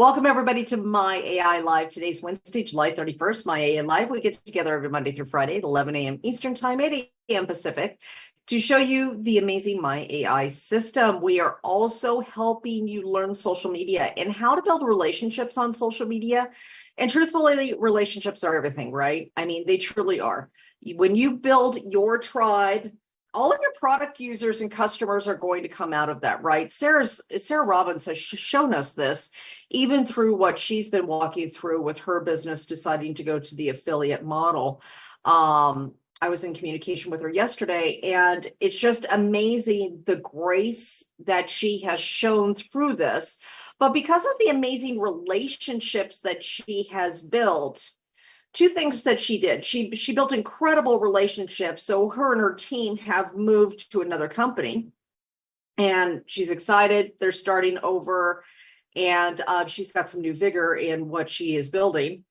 Welcome everybody to My AI Live. Today's Wednesday, July 31st. My AI Live. We get together every Monday through Friday at 11 a.m. Eastern Time, 8 a.m. Pacific, to show you the amazing My AI system. We are also helping you learn social media and how to build relationships on social media. And truthfully, relationships are everything, right? I mean, they truly are. When you build your tribe, all of your product users and customers are going to come out of that, right? Sarah Robbins has shown us this, even through what she's been walking through with her business, deciding to go to the affiliate model. I was in communication with her yesterday, and it's just amazing the grace that she has shown through this. But because of the amazing relationships that she has built, two things that she did. She built incredible relationships. So her and her team have moved to another company, and she's excited. They're starting over, and she's got some new vigor in what she is building.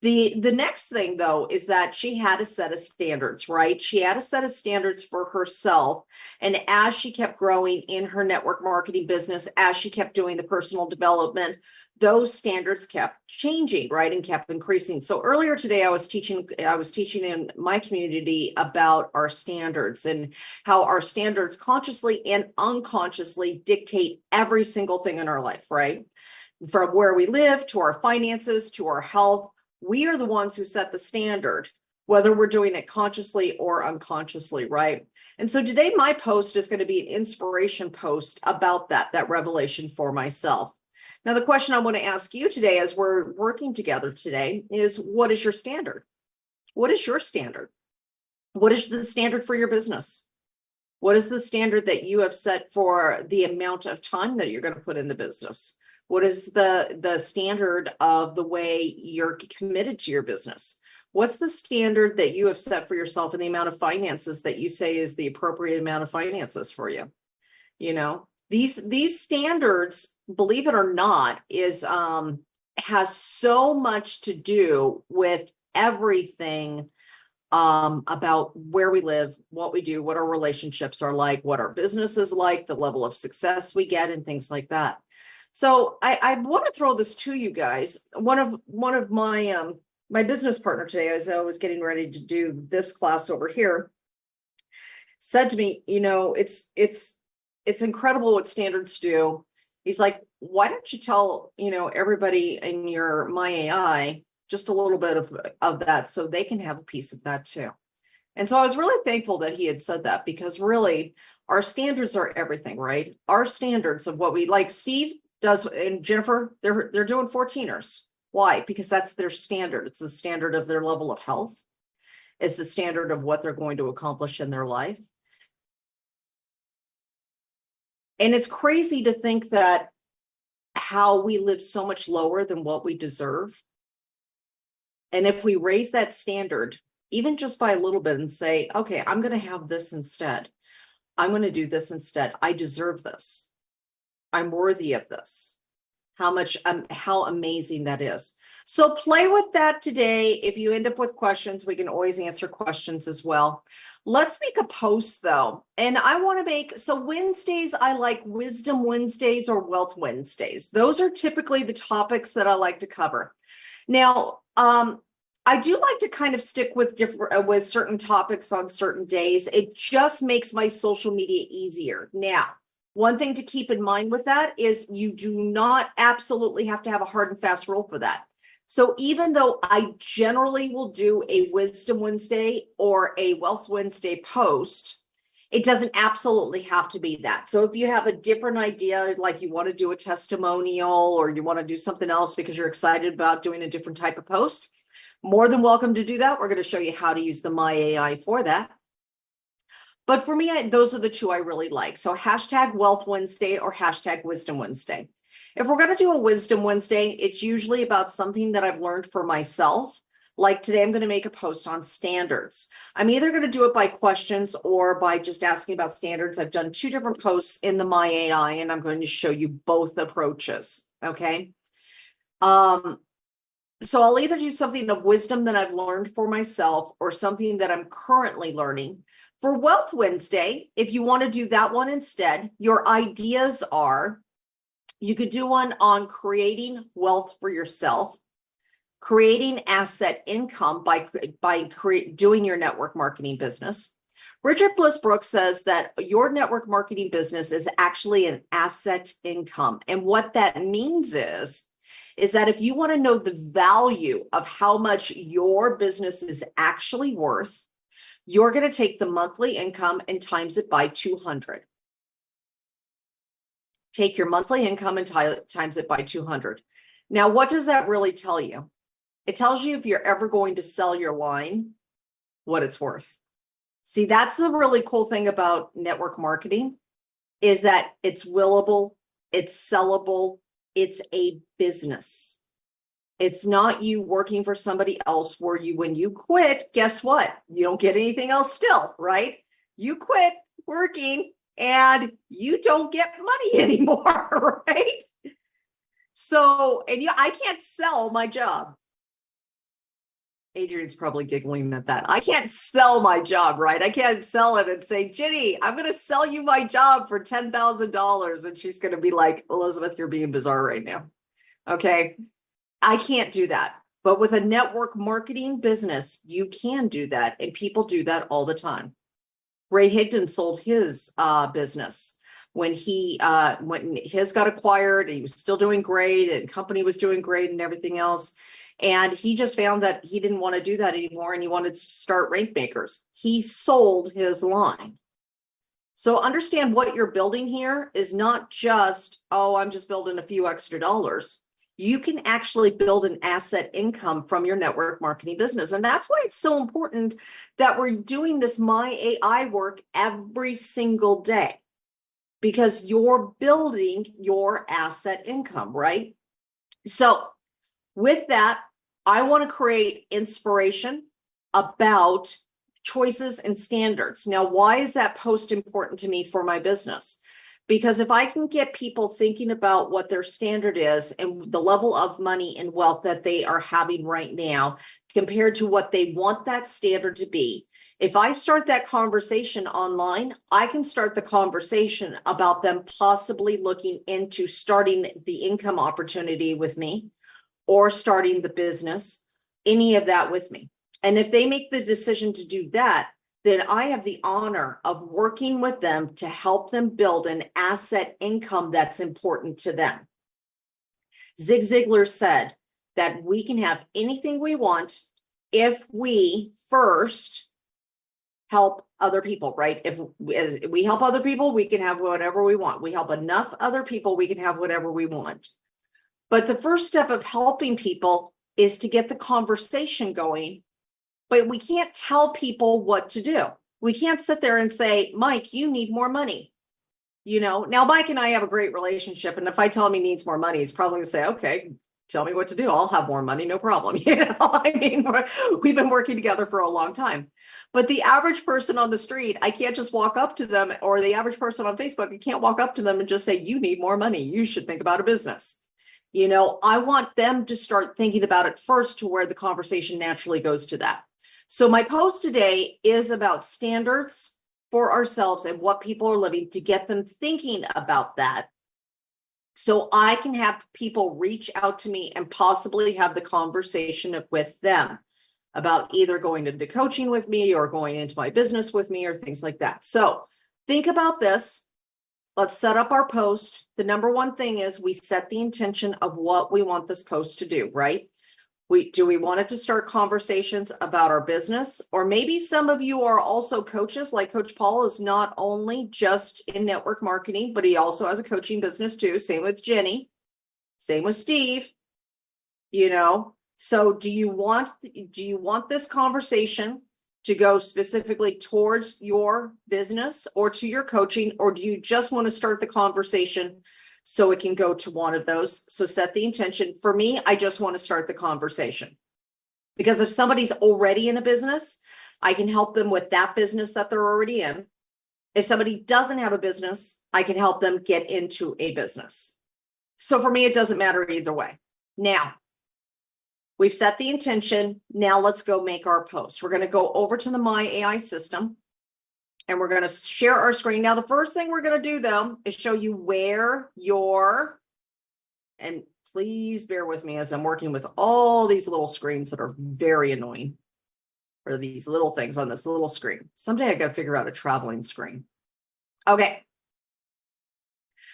The next thing, though, is that she had a set of standards, right? She had a set of standards for herself. And as she kept growing in her network marketing business, as she kept doing the personal development, those standards kept changing, right, and kept increasing. So earlier today, I was teaching in my community about our standards and how our standards consciously and unconsciously dictate every single thing in our life, right? From where we live, to our finances, to our health. We are the ones who set the standard, whether we're doing it consciously or unconsciously, right? And so today, my post is going to be an inspiration post about that revelation for myself. Now, the question I want to ask you today, as we're working together today, is what is your standard? What is your standard? What is the standard for your business? What is the standard that you have set for the amount of time that you're going to put in the business? What is the standard of the way you're committed to your business? What's the standard that you have set for yourself and the amount of finances that you say is the appropriate amount of finances for you? You know, these standards, believe it or not, has so much to do with everything about where we live, what we do, what our relationships are like, what our business is like, the level of success we get, and things like that. So I want to throw this to you guys. One of my my business partner today, as I was getting ready to do this class over here, said to me, you know, it's incredible what standards do. He's like, why don't you tell, you know, everybody in your My AI just a little bit of that so they can have a piece of that too. And so I was really thankful that he had said that, because really our standards are everything, right? Our standards of what we like. Steve does, and Jennifer, they're doing 14ers. Why? Because that's their standard. It's the standard of their level of health. It's the standard of what they're going to accomplish in their life. And it's crazy to think that how we live so much lower than what we deserve. And if we raise that standard, even just by a little bit, and say, okay, I'm going to have this instead. I'm going to do this instead. I deserve this. I'm worthy of this. How amazing that is. So play with that today. If you end up with questions, we can always answer questions as well. Let's make a post though. And I want to so Wednesdays, I like Wisdom Wednesdays or Wealth Wednesdays. Those are typically the topics that I like to cover. Now, I do like to kind of stick with certain topics on certain days. It just makes my social media easier. Now, one thing to keep in mind with that is you do not absolutely have to have a hard and fast rule for that. So even though I generally will do a Wisdom Wednesday or a Wealth Wednesday post, it doesn't absolutely have to be that. So if you have a different idea, like you want to do a testimonial or you want to do something else because you're excited about doing a different type of post, more than welcome to do that. We're going to show you how to use the My AI for that. But for me, those are the two I really like. So hashtag Wealth Wednesday or hashtag Wisdom Wednesday. If we're going to do a Wisdom Wednesday, it's usually about something that I've learned for myself. Like today, I'm going to make a post on standards. I'm either going to do it by questions or by just asking about standards. I've done two different posts in the My AI, and I'm going to show you both approaches. Okay. So I'll either do something of wisdom that I've learned for myself or something that I'm currently learning. For Wealth Wednesday, if you want to do that one instead, your ideas are You could do one on creating wealth for yourself, creating asset income by doing your network marketing business. Richard Bliss Brooks says that your network marketing business is actually an asset income. And what that means is that if you want to know the value of how much your business is actually worth, you're going to take the monthly income and times it by 200. Take your monthly income and times it by 200. Now, what does that really tell you? It tells you if you're ever going to sell your wine, what it's worth. See, that's the really cool thing about network marketing, is that it's willable, it's sellable, it's a business. It's not you working for somebody else where when you quit, guess what? You don't get anything else still, right? You quit working and you don't get money anymore, right? So, and I can't sell my job. Adrian's probably giggling at that. I can't sell my job, right? I can't sell it and say, Ginny, I'm going to sell you my job for $10,000. And she's going to be like, Elizabeth, you're being bizarre right now. Okay. I can't do that. But with a network marketing business, you can do that. And people do that all the time. Ray Higdon sold his business when his got acquired. He was still doing great and company was doing great and everything else. And he just found that he didn't want to do that anymore and he wanted to start rank makers. He sold his line. So understand what you're building here is not just, oh, I'm just building a few extra dollars. You can actually build an asset income from your network marketing business. And that's why it's so important that we're doing this My AI work every single day, because you're building your asset income, right? So with that, I want to create inspiration about choices and standards. Now, why is that post important to me for my business? Because if I can get people thinking about what their standard is and the level of money and wealth that they are having right now compared to what they want that standard to be, if I start that conversation online, I can start the conversation about them possibly looking into starting the income opportunity with me, or starting the business, any of that with me. And if they make the decision to do that, then I have the honor of working with them to help them build an asset income that's important to them. Zig Ziglar said that we can have anything we want if we first help other people, right? If we help other people, we can have whatever we want. We help enough other people, we can have whatever we want. But the first step of helping people is to get the conversation going, but we can't tell people what to do. We can't sit there and say, Mike, you need more money. Now Mike and I have a great relationship. And if I tell him he needs more money, he's probably gonna say, okay, tell me what to do. I'll have more money, no problem. I mean, we've been working together for a long time. But the average person on the street, I can't just walk up to them, or the average person on Facebook, I can't walk up to them and just say, you need more money. You should think about a business. I want them to start thinking about it first, to where the conversation naturally goes to that. So my post today is about standards for ourselves and what people are living, to get them thinking about that. So I can have people reach out to me and possibly have the conversation with them about either going into coaching with me or going into my business with me or things like that. So think about this. Let's set up our post. The number one thing is we set the intention of what we want this post to do, right? Do we want it to start conversations about our business? Or maybe some of you are also coaches, like Coach Paul is not only just in network marketing, but he also has a coaching business too. Same with Jenny, same with Steve, So do you want this conversation to go specifically towards your business or to your coaching, or do you just want to start the conversation so it can go to one of those? So set the intention. For me, I just want to start the conversation, because if somebody's already in a business, I can help them with that business that they're already in. If somebody doesn't have a business, I can help them get into a business. So for me, it doesn't matter either way. Now, we've set the intention. Now let's go make our post. We're going to go over to the My AI system and we're going to share our screen. Now, the first thing we're going to do though is show you where your and please bear with me as I'm working with all these little screens that are very annoying, or these little things on this little screen. Someday I got to figure out a traveling screen. Okay.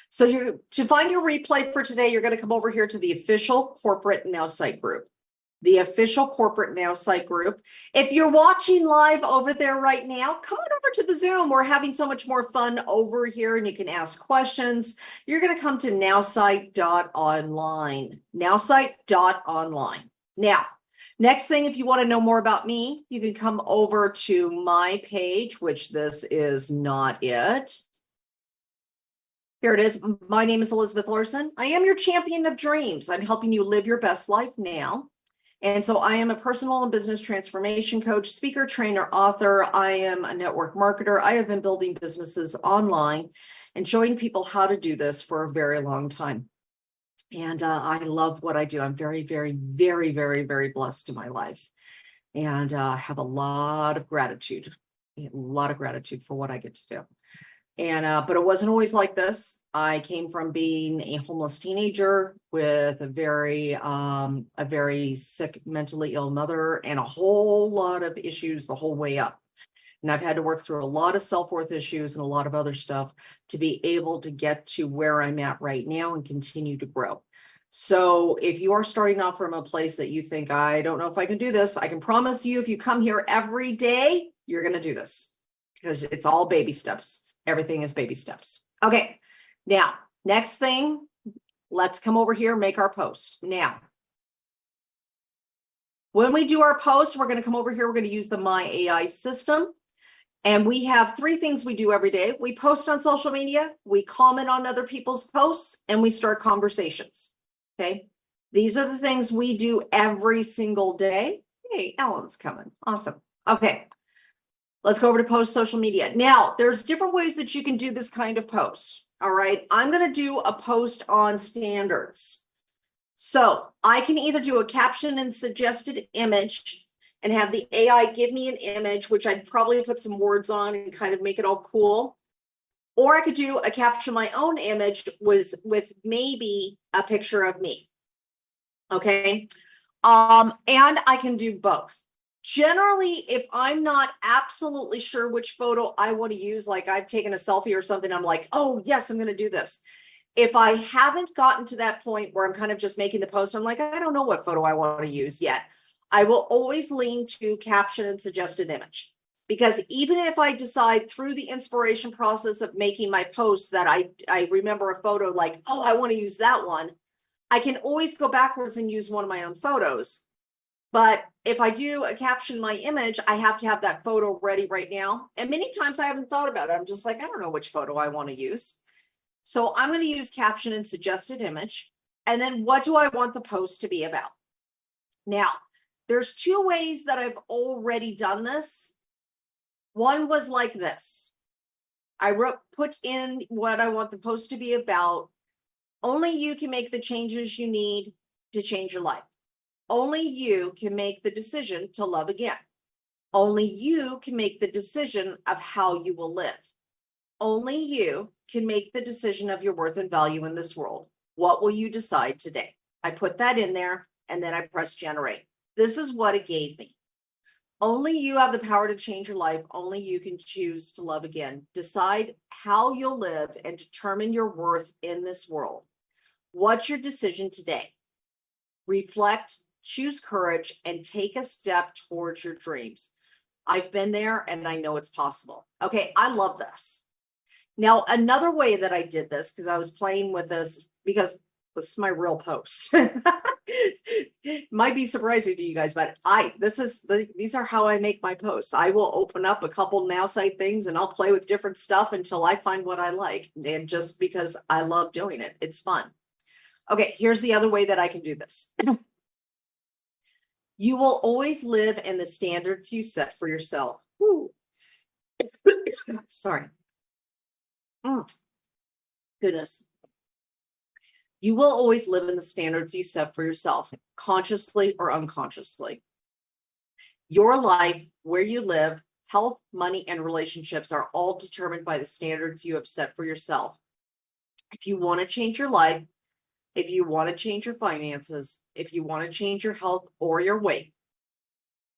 So to find your replay for today, you're going to come over here to the official corporate Nowsite group. The official corporate Nowsite group. If you're watching live over there right now, come on over to the Zoom. We're having so much more fun over here, and you can ask questions. You're going to come to nowsite.online. Nowsite.online. Now, next thing, if you want to know more about me, you can come over to my page, which this is not it. Here it is. My name is Elizabeth Larson. I am your champion of dreams. I'm helping you live your best life now. And so I am a personal and business transformation coach, speaker, trainer, author. I am a network marketer. I have been building businesses online and showing people how to do this for a very long time. And I love what I do. I'm very, very, very, very, very blessed in my life. And I have a lot of gratitude for what I get to do. And but it wasn't always like this. I came from being a homeless teenager with a very sick, mentally ill mother and a whole lot of issues the whole way up. And I've had to work through a lot of self-worth issues and a lot of other stuff to be able to get to where I'm at right now and continue to grow. So if you are starting off from a place that you think, I don't know if I can do this, I can promise you, if you come here every day, you're going to do this, because it's all baby steps. Everything is baby steps. Okay. Now, next thing, let's come over here and make our post. Now, when we do our post, we're going to come over here. We're going to use the My AI system. And we have 3 things we do every day. We post on social media, we comment on other people's posts, and we start conversations. Okay. These are the things we do every single day. Hey, Ellen's coming. Awesome. Okay. Let's go over to post social media. Now, there's different ways that you can do this kind of post. All right. I'm going to do a post on standards. So I can either do a caption and suggested image and have the AI give me an image, which I'd probably put some words on and kind of make it all cool. Or I could do a caption my own image with maybe a picture of me. Okay. And I can do both. Generally, if I'm not absolutely sure which photo I want to use, like I've taken a selfie or something, I'm like, oh, yes, I'm going to do this. If I haven't gotten to that point where I'm kind of just making the post, I'm like, I don't know what photo I want to use yet. I will always lean to caption and suggested image, because even if I decide through the inspiration process of making my post that I remember a photo like, oh, I want to use that one, I can always go backwards and use one of my own photos. But if I do a caption my image, I have to have that photo ready right now. And many times I haven't thought about it. I'm just like, I don't know which photo I want to use. So I'm going to use caption and suggested image. And then what do I want the post to be about? Now, there's 2 ways that I've already done this. One was like this. I put in what I want the post to be about. Only you can make the changes you need to change your life. Only you can make the decision to love again. Only you can make the decision of how you will live. Only you can make the decision of your worth and value in this world. What will you decide today? I put that in there and then I press generate. This is what it gave me. Only you have the power to change your life. Only you can choose to love again. Decide how you'll live and determine your worth in this world. What's your decision today? Reflect, choose courage, and take a step towards your dreams. I've been there and I know it's possible. Okay, I love this. Now, another way that I did this, because I was playing with this, because this is my real post. Might be surprising to you guys, but these are how I make my posts. I will open up a couple Nowsite things and I'll play with different stuff until I find what I like. And just because I love doing it, it's fun. Okay, here's the other way that I can do this. You will always live in the standards you set for yourself. Woo. Sorry. Goodness. You will always live in the standards you set for yourself, consciously or unconsciously. Your life, where you live, health, money, and relationships are all determined by the standards you have set for yourself. If you want to change your life, if you want to change your finances, if you want to change your health or your weight,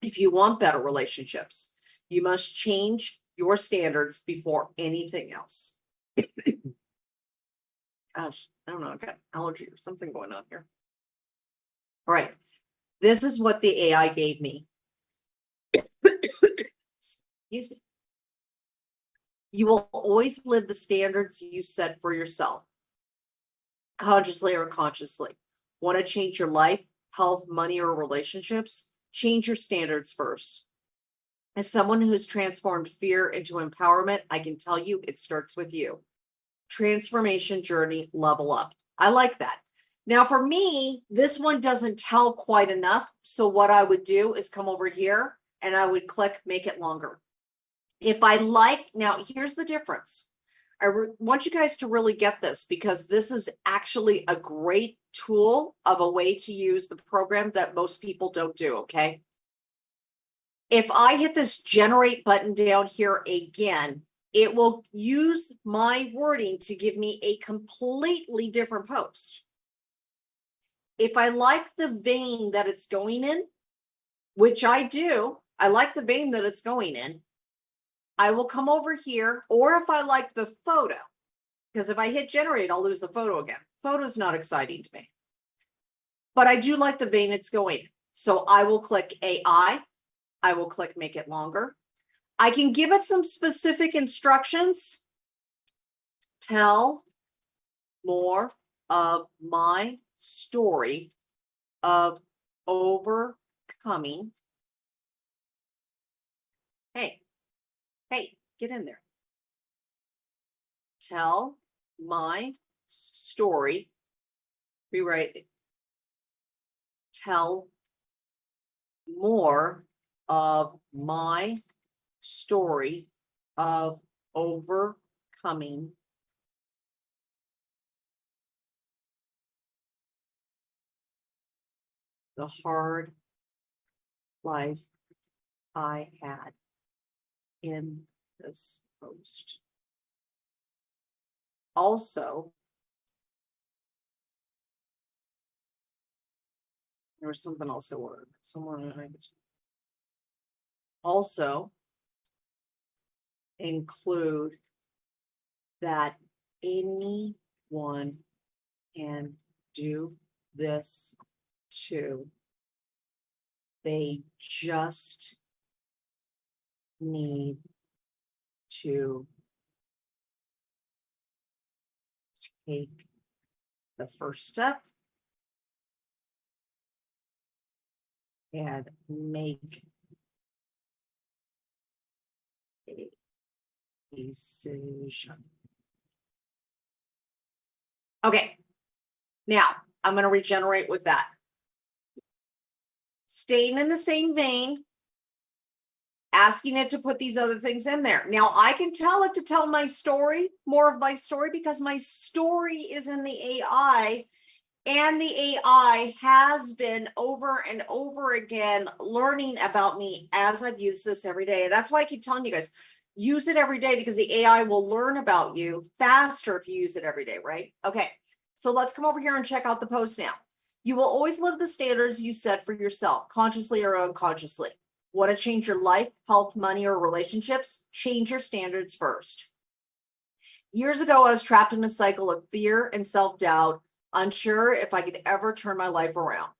if you want better relationships, you must change your standards before anything else. Gosh, I don't know. I've got allergy or something going on here. All right. This is what the AI gave me. Excuse me. You will always live the standards you set for yourself, consciously or unconsciously. Want to change your life, health, money, or relationships? Change your standards first. As someone who's transformed fear into empowerment, I can tell you it starts with you. Transformation journey, level up. I like that. Now, for me, this one doesn't tell quite enough. So what I would do is come over here and I would click make it longer. If I like, now here's the difference. I want you guys to really get this because this is actually a great tool of a way to use the program that most people don't do, okay? If I hit this generate button down here again, it will use my wording to give me a completely different post. If I like the vein that it's going in, which I do, I like the vein that it's going in, I will come over here, or if I like the photo, because if I hit generate, I'll lose the photo again. Photo's not exciting to me, but I do like the vein it's going in. So I will click AI. I will click make it longer. I can give it some specific instructions. Tell more of my story of overcoming. Hey, get in there. Tell my story. Rewrite it. Tell more of my story of overcoming the hard life I had in this post. Also, there was something else that worked. Also, include that anyone can do this too. They just need to take the first step and make a decision. Okay, now I'm going to regenerate with that. Staying in the same vein, asking it to put these other things in there. Now I can tell it to tell my story, more of my story, because my story is in the AI, and the AI has been over and over again learning about me as I've used this every day. And that's why I keep telling you guys, use it every day, because the AI will learn about you faster if you use it every day, right? Okay, so let's come over here and check out the post now. You will always live the standards you set for yourself, consciously or unconsciously. Want to change your life, health, money, or relationships? Change your standards first. Years ago, I was trapped in a cycle of fear and self-doubt, unsure if I could ever turn my life around.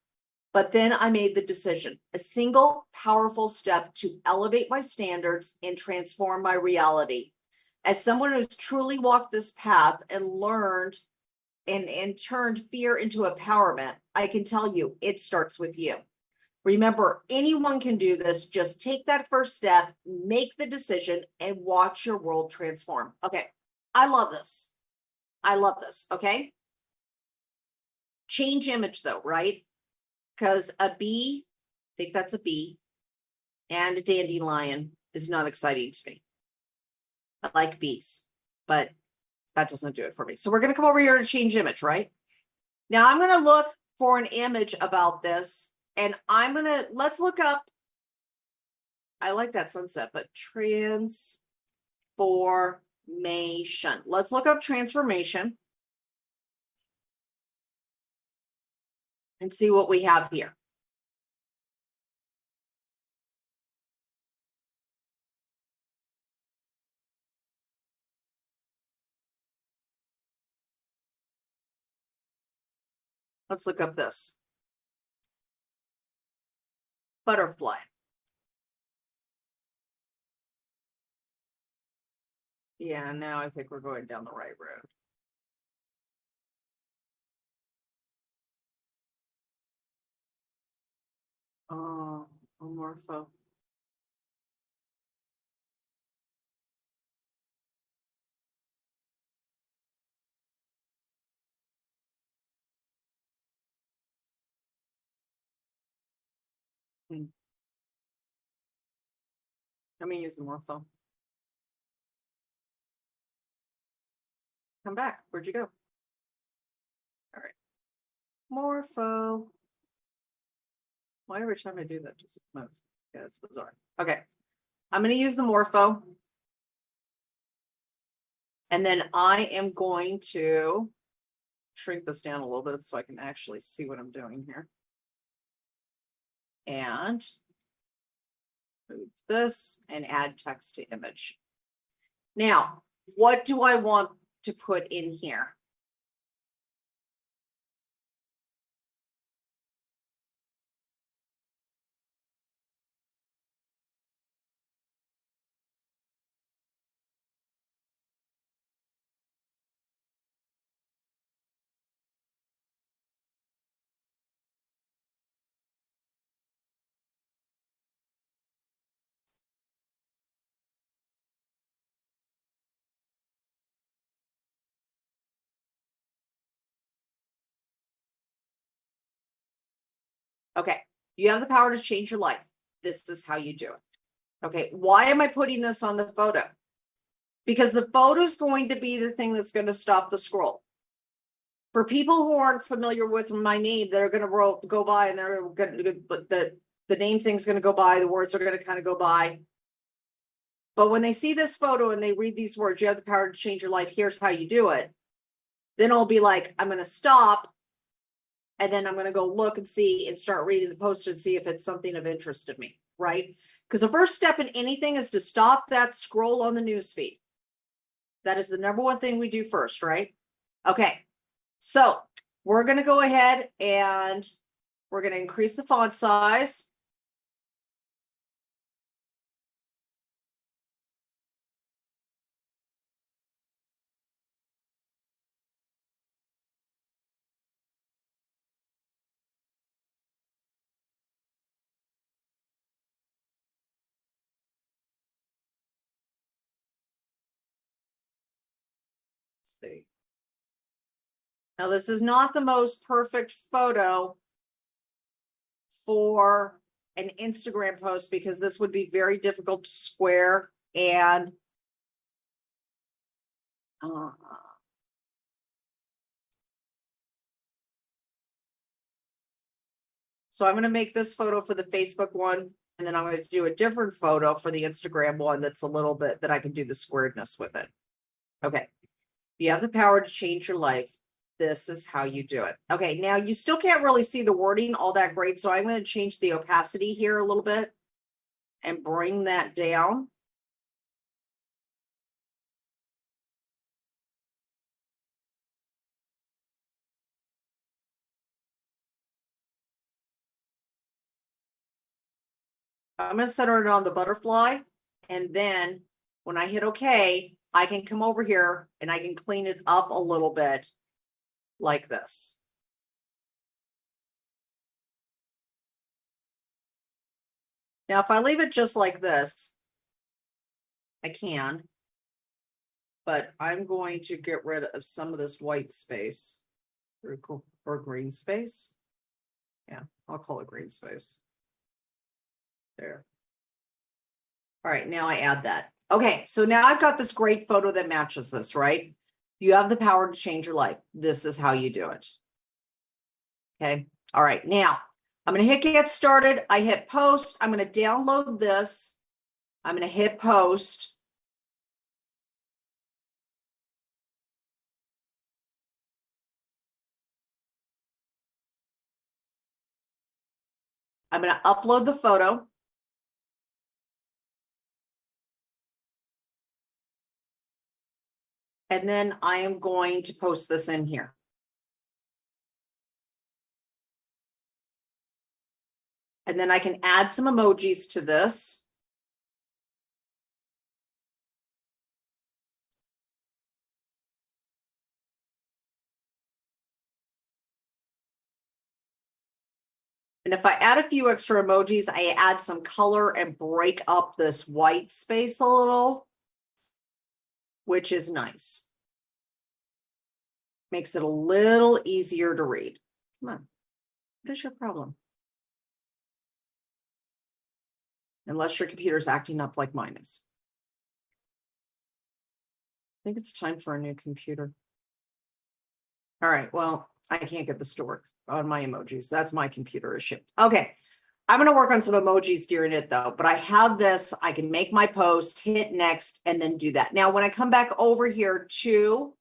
But then I made the decision, a single powerful step to elevate my standards and transform my reality. As someone who's truly walked this path and learned and turned fear into empowerment, I can tell you it starts with you. Remember, anyone can do this. Just take that first step, make the decision, and watch your world transform. Okay, I love this. I love this, okay? Change image though, right? Because a bee, I think that's a bee, and a dandelion is not exciting to me. I like bees, but that doesn't do it for me. So we're going to come over here to change image, right? Now I'm going to look for an image about this, and I'm going to, let's look up, I like that sunset, but transformation. Let's look up transformation. and see what we have here. Let's look up this. Butterfly. Yeah, now I think we're going down the right road. Oh, morpho. Let me use the morpho. Come back. Where'd you go? All right. Morpho. Why every time I do that just moves? Yeah, it's bizarre. Okay. I'm going to use the morpho. And then I am going to shrink this down a little bit so I can actually see what I'm doing here. And move this and add text to image. Now, what do I want to put in here? Okay, you have the power to change your life. This is how you do it. Okay, why am I putting this on the photo? Because the photo is going to be the thing that's going to stop the scroll. For people who aren't familiar with my name, they're going to go by and they're going to, but the name thing's going to go by, the words are going to kind of go by. But when they see this photo and they read these words, you have the power to change your life. Here's how you do it. Then I'll be like, I'm going to stop. And then I'm going to go look and see and start reading the post and see if it's something of interest to me, right? Because the first step in anything is to stop that scroll on the news feed. That is the number one thing we do first, right? Okay, so we're going to go ahead and we're going to increase the font size. Let's see. Now, this is not the most perfect photo for an Instagram post because this would be very difficult to square and so I'm going to make this photo for the Facebook one, and then I'm going to do a different photo for the Instagram one that's a little bit that I can do the squaredness with it. Okay. You have the power to change your life. This is how you do it. Okay. Now you still can't really see the wording all that great. So I'm going to change the opacity here a little bit and bring that down. I'm going to center it on the butterfly. And then when I hit OK, I can come over here and I can clean it up a little bit like this. Now, if I leave it just like this, I can, but I'm going to get rid of some of this white space or green space. Yeah, I'll call it green space. There. All right, now I add that. Okay, so now I've got this great photo that matches this, right? You have the power to change your life. This is how you do it. Okay, all right, now I'm going to hit get started. I hit post. I'm going to download this. I'm going to hit post. I'm going to upload the photo. And then I am going to post this in here. And then I can add some emojis to this. And if I add a few extra emojis, I add some color and break up this white space a little, which is nice. Makes it a little easier to read. Come on, what is your problem? Unless your computer's acting up like mine is. I think it's time for a new computer. All right, well, I can't get this to work on my emojis. That's my computer issue. Okay, I'm going to work on some emojis during it though, but I have this. I can make my post, hit next, and then do that. Now, when I come back over here to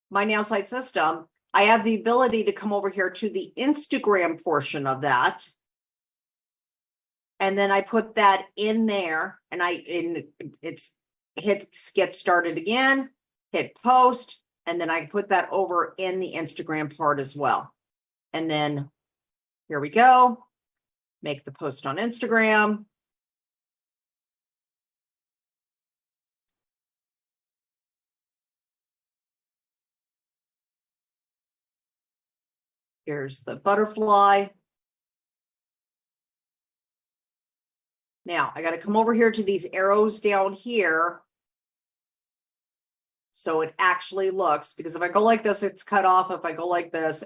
my Nowsite system, I have the ability to come over here to the Instagram portion of that. And then I put that in there and it's hit get started again, hit post, and then I put that over in the Instagram part as well. And then here we go. Make the post on Instagram. Here's the butterfly. Now I got to come over here to these arrows down here. So it actually looks, because if I go like this, it's cut off. If I go like this,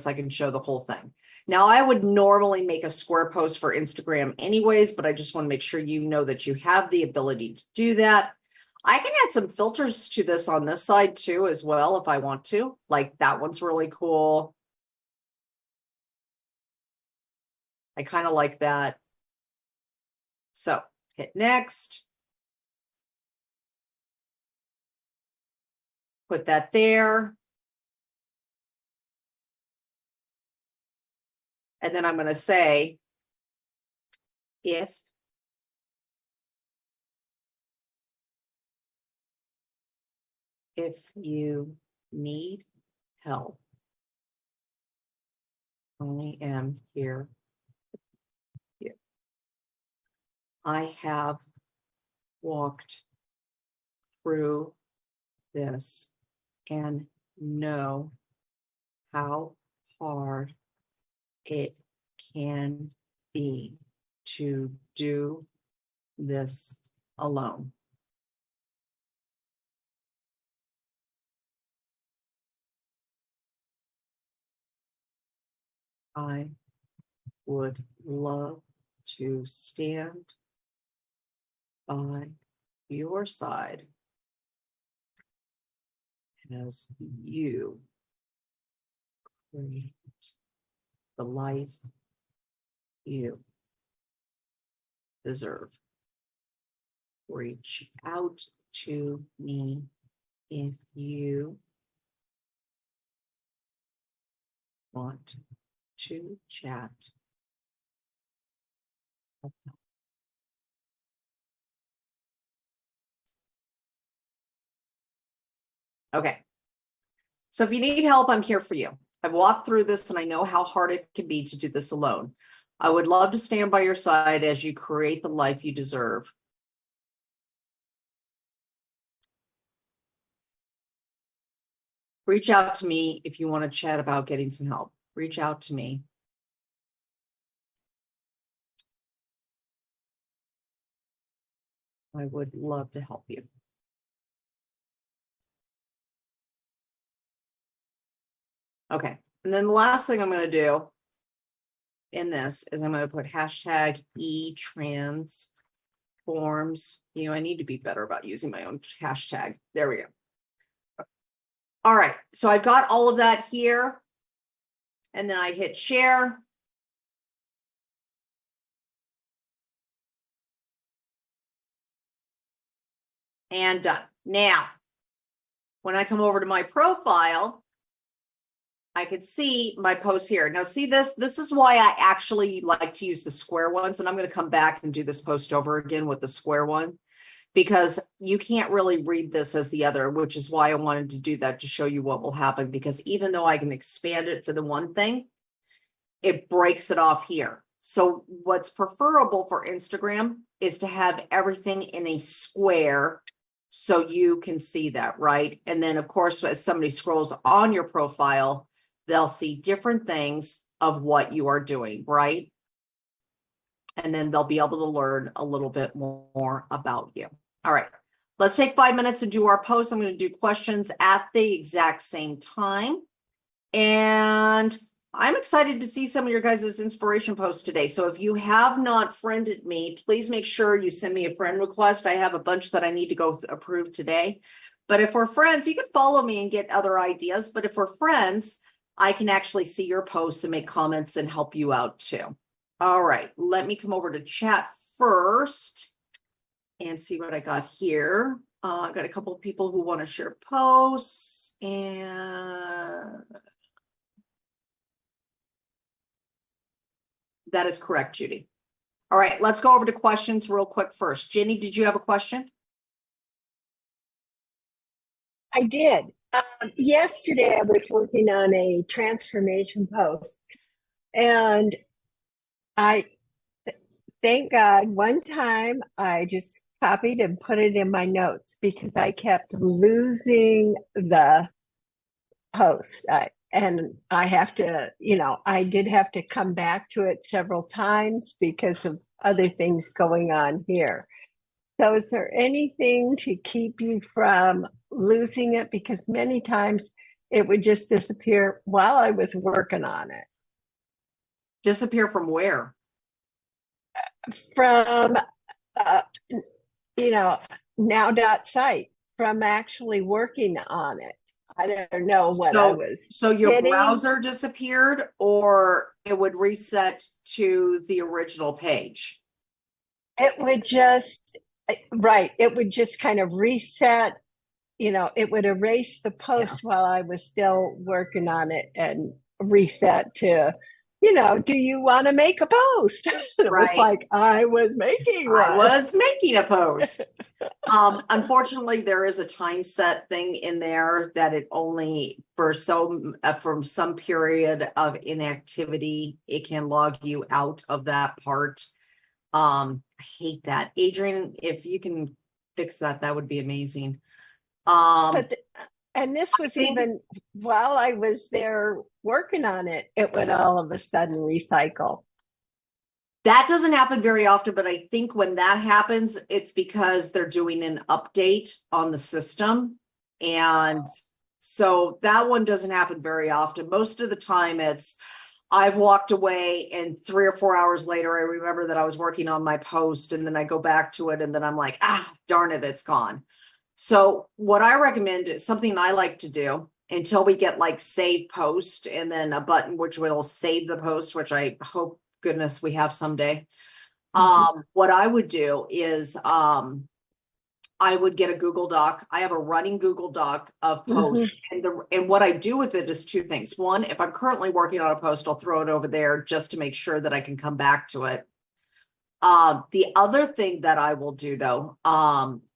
I can show the whole thing. Now I would normally make a square post for Instagram anyways, but I just want to make sure you know that you have the ability to do that. I can add some filters to this on this side too, as well, if I want to. Like that one's really cool. I kind of like that. So hit next. Put that there. And then I'm going to say, if you need help, I am here. I have walked through this and know how hard it can be to do this alone. I would love to stand by your side as you create the life you deserve. Reach out to me if you want to chat. Okay. So if you need help, I'm here for you. I've walked through this and I know how hard it can be to do this alone. I would love to stand by your side as you create the life you deserve. Reach out to me if you want to chat about getting some help. Reach out to me. I would love to help you. Okay, and then the last thing I'm going to do in this is I'm going to put hashtag eTransforms. You know, I need to be better about using my own hashtag. There we go. All right, so I've got all of that here, and then I hit share. And done. Now, when I come over to my profile, I could see my post here. Now see this is why I actually like to use the square ones, and I'm going to come back and do this post over again with the square one, because you can't really read this as the other, which is why I wanted to do that, to show you what will happen, because even though I can expand it for the one thing, it breaks it off here. So what's preferable for Instagram is to have everything in a square so you can see that, right? And then of course, as somebody scrolls on your profile, they'll see different things of what you are doing, right? And then they'll be able to learn a little bit more about you. All right, let's take 5 minutes and do our post. I'm going to do questions at the exact same time. And I'm excited to see some of your guys' inspiration posts today. So if you have not friended me, please make sure you send me a friend request. I have a bunch that I need to go approve today. But if we're friends, you can follow me and get other ideas. But if we're friends, I can actually see your posts and make comments and help you out too. All right, let me come over to chat first and see what I got here. I've got a couple of people who want to share posts, and that is correct, Judy. All right, let's go over to questions real quick first. Jenny, did you have a question? I did. Yesterday, I was working on a transformation post, and thank God, one time I just copied and put it in my notes because I kept losing the post. And I have to, I did have to come back to it several times because of other things going on here. So is there anything to keep you from losing it? Because many times it would just disappear while I was working on it. Disappear from where? From, now.site, from actually working on it. I don't know what I was. So your hitting. browser disappeared, or it would reset to the original page? It would just, right. It would just kind of reset, it would erase the post while I was still working on it and reset to, do you want to make a post? It was like I was making one. I was making a post. Unfortunately, there is a time set thing in there that it only from some period of inactivity, it can log you out of that part. I hate that. Adrian, if you can fix that, that would be amazing. And this was even while I was there working on it, it would all of a sudden recycle. That doesn't happen very often, but I think when that happens, it's because they're doing an update on the system. And so that one doesn't happen very often. Most of the time it's, I've walked away and 3 or 4 hours later, I remember that I was working on my post, and then I go back to it and then I'm like, darn it, it's gone. So what I recommend is something I like to do until we get like save post and then a button which will save the post, which I hope goodness we have someday. What I would do is I would get a Google Doc. I have a running Google Doc of posts, and what I do with it is 2 things. One, if I'm currently working on a post, I'll throw it over there just to make sure that I can come back to it. The other thing that I will do though,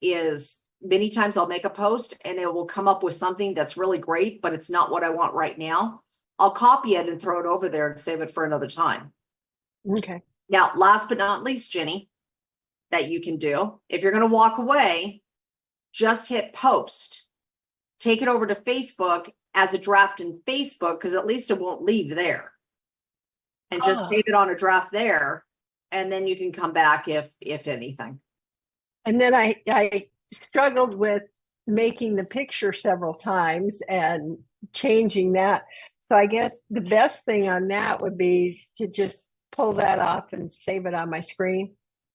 is many times I'll make a post and it will come up with something that's really great, but it's not what I want right now. I'll copy it and throw it over there and save it for another time. Okay. Now, last but not least, Jenny, that you can do, if you're going to walk away, just hit post, take it over to Facebook as a draft in Facebook, because at least it won't leave there, and just save it on a draft there. And then you can come back if anything. And then I struggled with making the picture several times and changing that. So I guess the best thing on that would be to just pull that off and save it on my screen.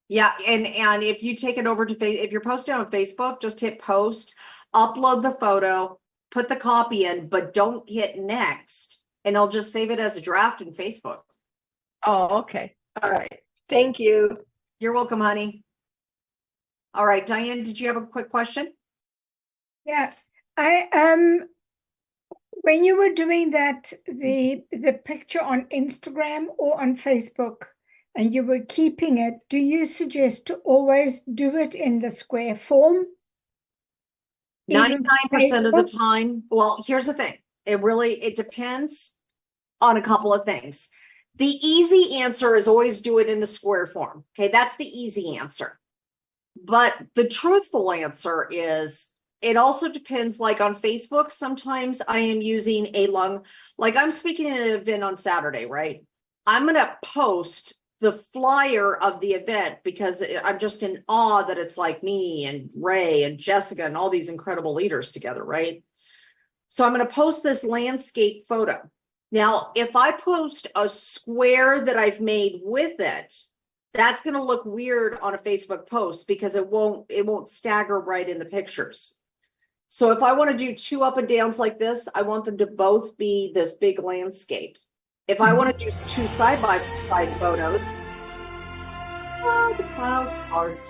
Yeah, and if you take it over to if you're posting on Facebook, just hit post, upload the photo, put the copy in, but don't hit next, and it'll just save it as a draft in Facebook. Oh, okay. All right. Thank you. You're welcome, honey. All right, Diane, did you have a quick question? Yeah, When you were doing that, the picture on Instagram or on Facebook, and you were keeping it, do you suggest to always do it in the square form? 99% of the time. Well, here's the thing. It depends on a couple of things. The easy answer is always do it in the square form. Okay, that's the easy answer. But the truthful answer is it also depends. Like on Facebook, sometimes I am using like I'm speaking at an event on Saturday, right? I'm going to post the flyer of the event because I'm just in awe that it's like me and Ray and Jessica and all these incredible leaders together, right? So I'm going to post this landscape photo. Now, if I post a square that I've made with it, that's going to look weird on a Facebook post because it won't stagger right in the pictures. So if I want to do two up and downs like this, I want them to both be this big landscape. If I want to do two side-by-side photos, the clouds heart.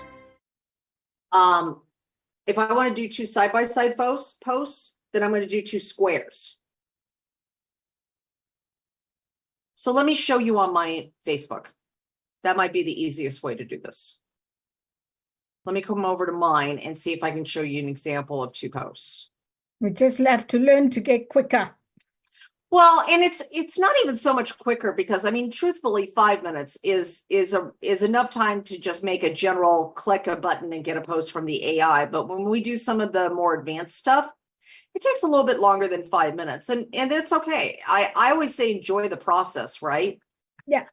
If I want to do two side-by-side posts, then I'm going to do two squares. So let me show you on my Facebook. That might be the easiest way to do this. Let me come over to mine and see if I can show you an example of two posts. We just have to learn to get quicker. Well, and it's not even so much quicker because I mean, truthfully, 5 minutes is enough time to just make a general click a button and get a post from the AI. But when we do some of the more advanced stuff, it takes a little bit longer than 5 minutes, and it's okay. I always say enjoy the process, right? Yeah.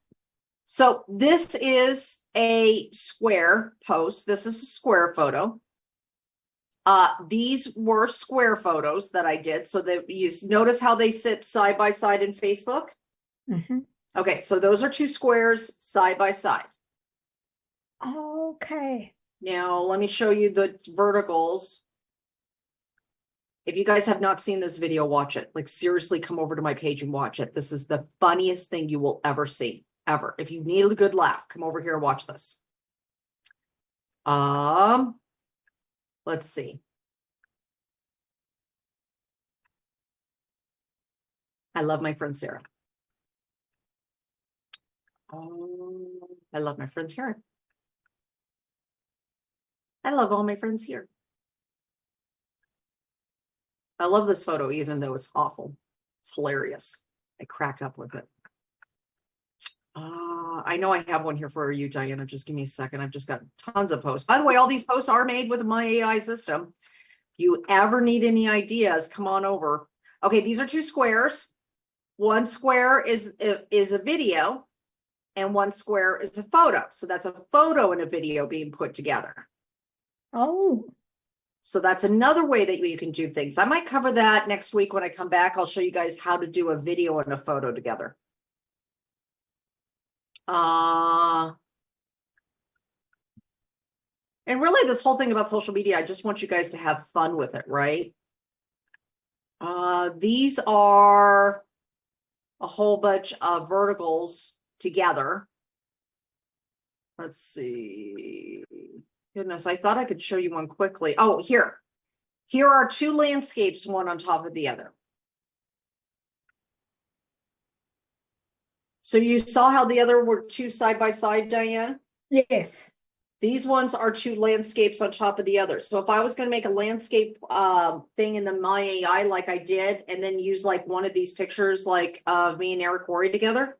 So this is a square post. This is a square photo. These were square photos that I did. So that you notice how they sit side by side in Facebook. Mm-hmm. Okay, so those are two squares side by side. Okay. Now let me show you the verticals. If you guys have not seen this video, watch it. Like seriously, come over to my page and watch it. This is the funniest thing you will ever see, ever. If you need a good laugh, come over here and watch this. Let's see. I love my friend Sarah. I love my friend Sarah. I love all my friends here. I love this photo, even though it's awful. It's hilarious. I crack up with it. I know I have one here for you, Diana. Just give me a second. I've just got tons of posts. By the way, all these posts are made with my AI system. If you ever need any ideas, come on over. Okay, these are two squares. One square is a video, and one square is a photo. So that's a photo and a video being put together. Oh. So that's another way that you can do things. I might cover that next week when I come back. I'll show you guys how to do a video and a photo together. And really this whole thing about social media, I just want you guys to have fun with it, right? These are a whole bunch of verticals together. Let's see. Goodness, I thought I could show you one quickly. Oh, here. Here are two landscapes, one on top of the other. So you saw how the other were two side by side, Diane? Yes. These ones are two landscapes on top of the other. So if I was going to make a landscape thing in the My AI like I did, and then use like one of these pictures like of me and Cory together,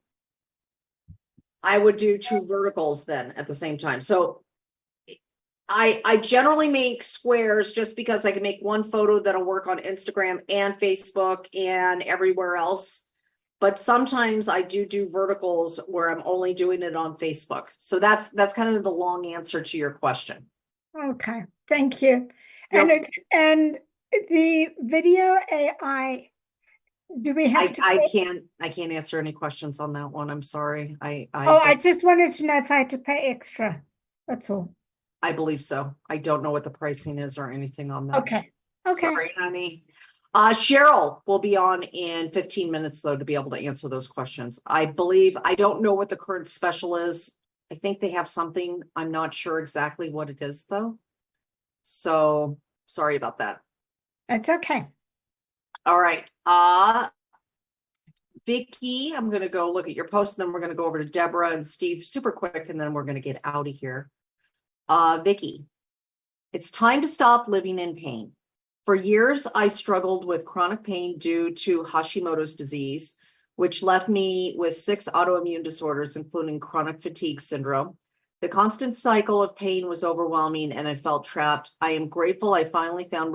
I would do two verticals then at the same time. So I generally make squares just because I can make one photo that'll work on Instagram and Facebook and everywhere else. But sometimes I do verticals where I'm only doing it on Facebook. So that's kind of the long answer to your question. Okay. Thank you. Yep. And the video AI, do we have to I can't answer any questions on that one. I'm sorry. I just wanted to know if I had to pay extra. That's all. I believe so. I don't know what the pricing is or anything on that. Okay. Okay. Sorry, honey. Cheryl will be on in 15 minutes though to be able to answer those questions. I believe, I don't know what the current special is. I think they have something. I'm not sure exactly what it is though. So sorry about that. That's okay. All right. Vicky, I'm going to go look at your post, and then we're going to go over to Deborah and Steve super quick, and then we're going to get out of here. Vicky, it's time to stop living in pain. For years, I struggled with chronic pain due to Hashimoto's disease, which left me with 6 autoimmune disorders, including chronic fatigue syndrome. The constant cycle of pain was overwhelming, and I felt trapped. I am grateful I finally found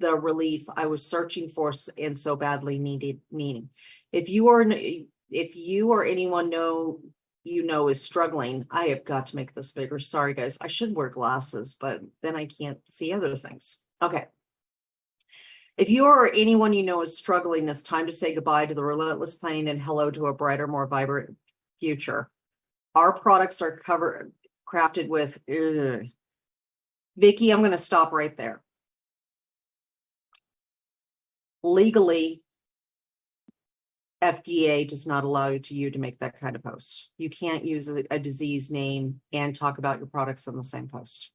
the relief I was searching for and so badly needing. If you or anyone is struggling, I have got to make this bigger. Sorry, guys. I should wear glasses, but then I can't see other things. Okay. If you or anyone you know is struggling, it's time to say goodbye to the relentless pain and hello to a brighter, more vibrant future. Our products are crafted with, Vicky, I'm going to stop right there. Legally, FDA does not allow you to make that kind of post. You can't use a disease name and talk about your products on the same post.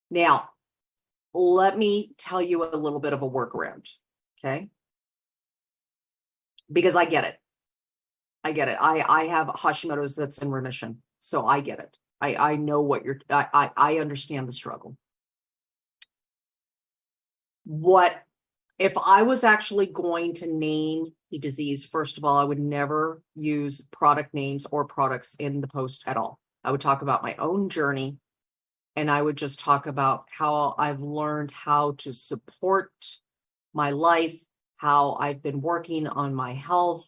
Now, let me tell you a little bit of a workaround, okay? Because I get it. I have Hashimoto's that's in remission, so I get it. I know what I understand the struggle. If I was actually going to name a disease, first of all, I would never use product names or products in the post at all. I would talk about my own journey, and I would just talk about how I've learned how to support my life, how I've been working on my health,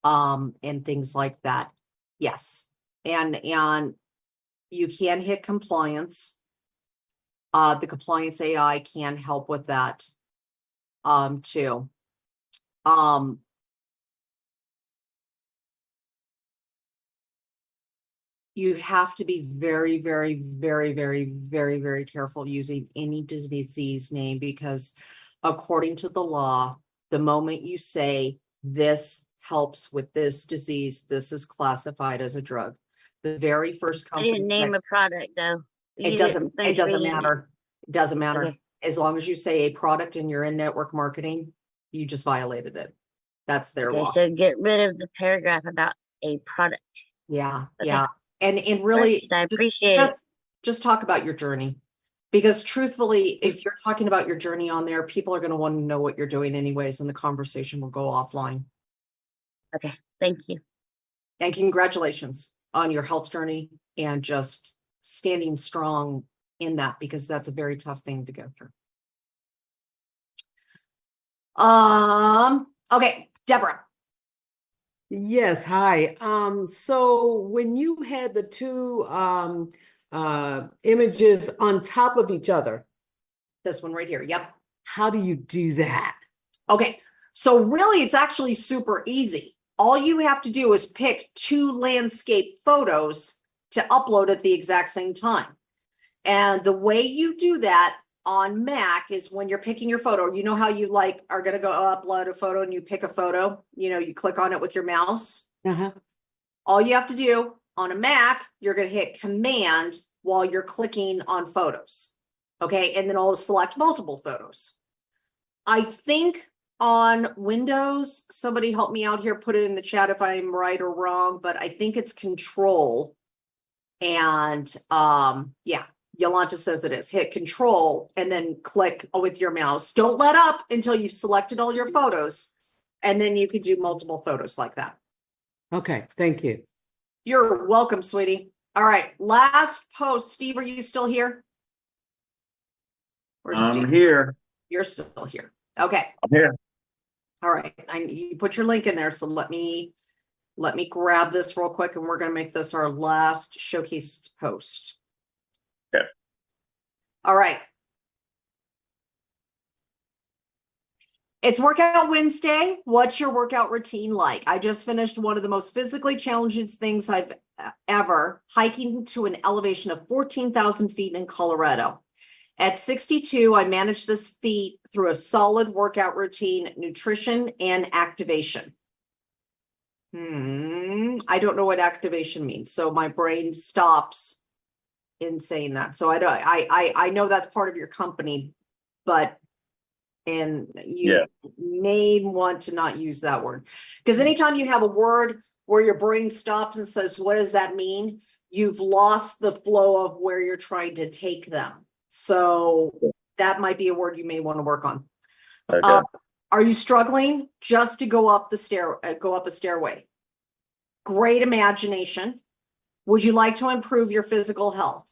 and things like that. Yes. And you can hit compliance. The compliance AI can help with that. Too. You have to be very, very, very, very, very, very careful using any disease name, because according to the law, the moment you say this helps with this disease, this is classified as a drug. The very first I company didn't name a product though. it You doesn't didn't finish reading it. matter. It doesn't matter. Okay. As long as you say a product and you're in network marketing, you just violated it. That's their Okay, law. so get rid of the paragraph about a product. Yeah, Okay. yeah. And really I appreciate it. just talk about your journey. Because truthfully, if you're talking about your journey on there, people are going to want to know what you're doing anyways, and the conversation will go offline. Okay, thank you. And congratulations on your health journey and just standing strong in that, because that's a very tough thing to go through. Okay, Deborah. Yes, hi. So when you had the two images on top of each other, This one right here. Yep. how do you do that? Okay. So really, it's actually super easy. All you have to do is pick 2 landscape photos to upload at the exact same time. And the way you do that on Mac is when you're picking your photo, you know how you are going to go upload a photo and you pick a photo, you click on it with your mouse. Uh-huh. All you have to do on a Mac, you're going to hit Command while you're clicking on photos. Okay. And then it'll select multiple photos. I think on Windows, somebody help me out here, put it in the chat if I'm right or wrong, but I think it's Control. And yeah, Yolanta says it is. Hit Control and then click with your mouse. Don't let up until you've selected all your photos. And then you could do multiple photos like that. Okay, thank you. You're welcome, sweetie. All right, last post. Steve, are you still here? I'm here. You're still here. Okay. I'm here. All right. You put your link in there. So let me grab this real quick, and we're going to make this our last showcase post. Okay. All right. It's Workout Wednesday. What's your workout routine like? I just finished one of the most physically challenging things I've ever, hiking to an elevation of 14,000 feet in Colorado. At 62, I managed this feat through a solid workout routine, nutrition, and activation. I don't know what activation means, so my brain stops in saying that. So I know that's part of your company, but And you Yeah. may want to not use that word. Because anytime you have a word where your brain stops and says, what does that mean? You've lost the flow of where you're trying to take them. So that might be a word you may want to work on. Okay. Are you struggling just to go up a stairway? Great imagination. Would you like to improve your physical health?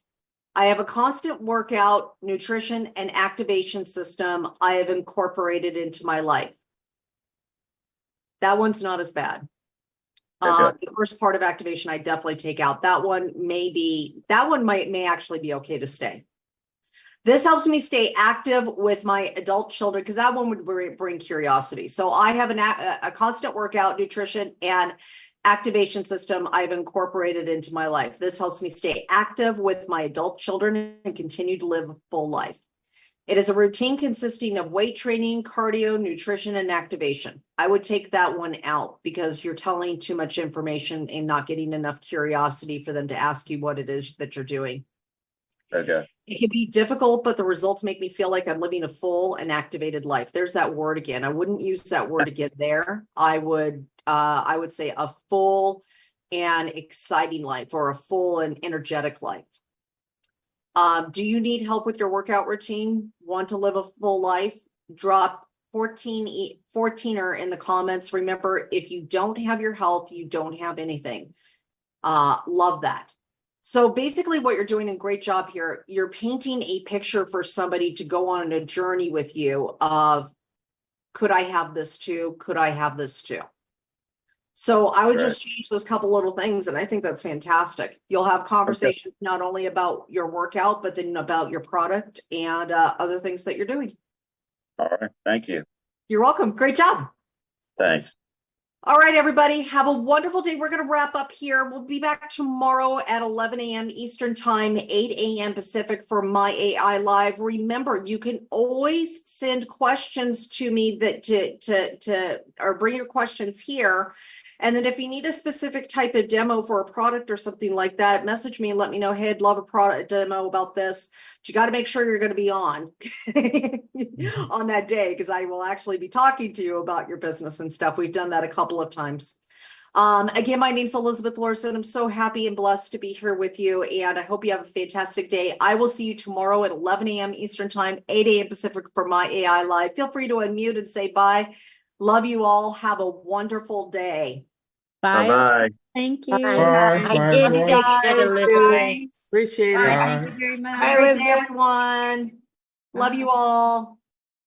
I have a constant workout, nutrition, and activation system I have incorporated into my life. That one's not as bad. Okay. The first part of activation, I definitely take out. That one may actually be okay to stay. This helps me stay active with my adult children because that one would bring curiosity. So I have a constant workout, nutrition, and activation system I've incorporated into my life. This helps me stay active with my adult children and continue to live a full life. It is a routine consisting of weight training, cardio, nutrition, and activation. I would take that one out because you're telling too much information and not getting enough curiosity for them to ask you what it is that you're doing. Okay. It can be difficult, but the results make me feel like I'm living a full and activated life. There's that word again. I wouldn't use that word again there. I would say a full and exciting life, or a full and energetic life. Do you need help with your workout routine? Want to live a full life? Drop 14er in the comments. Remember, if you don't have your health, you don't have anything. Love that. So basically what you're doing, and great job here, you're painting a picture for somebody to go on a journey with you of, could I have this too? Could I have this too? So I would just change those couple little things, and I think that's fantastic. You'll have conversations not only about your workout, but then about your product and other things that you're doing. All right. Thank you. You're welcome. Great job. Thanks. All right, everybody, have a wonderful day. We're going to wrap up here. We'll be back tomorrow at 11 a.m. Eastern Time, 8 a.m. Pacific for My AI Live. Remember, you can always send questions to me or bring your questions here. And then if you need a specific type of demo for a product or something like that, message me and let me know, hey, I'd love a product demo about this. But you got to make sure you're going to be on that day, because I will actually be talking to you about your business and stuff. We've done that a couple of times. Again, my name's Elizabeth Larson. I'm so happy and blessed to be here with you, and I hope you have a fantastic day. I will see you tomorrow at 11 a.m. Eastern Time, 8 a.m. Pacific for My AI Live. Feel free to unmute and say bye. Love you all. Have a wonderful day. Bye. Bye-bye. Thank you. Bye. I Bye, did everyone. fix it, Guys. Elizabeth. Appreciate All it. right. Bye. Thank you very much. Bye, Great day, Elizabeth. everyone. Love you all.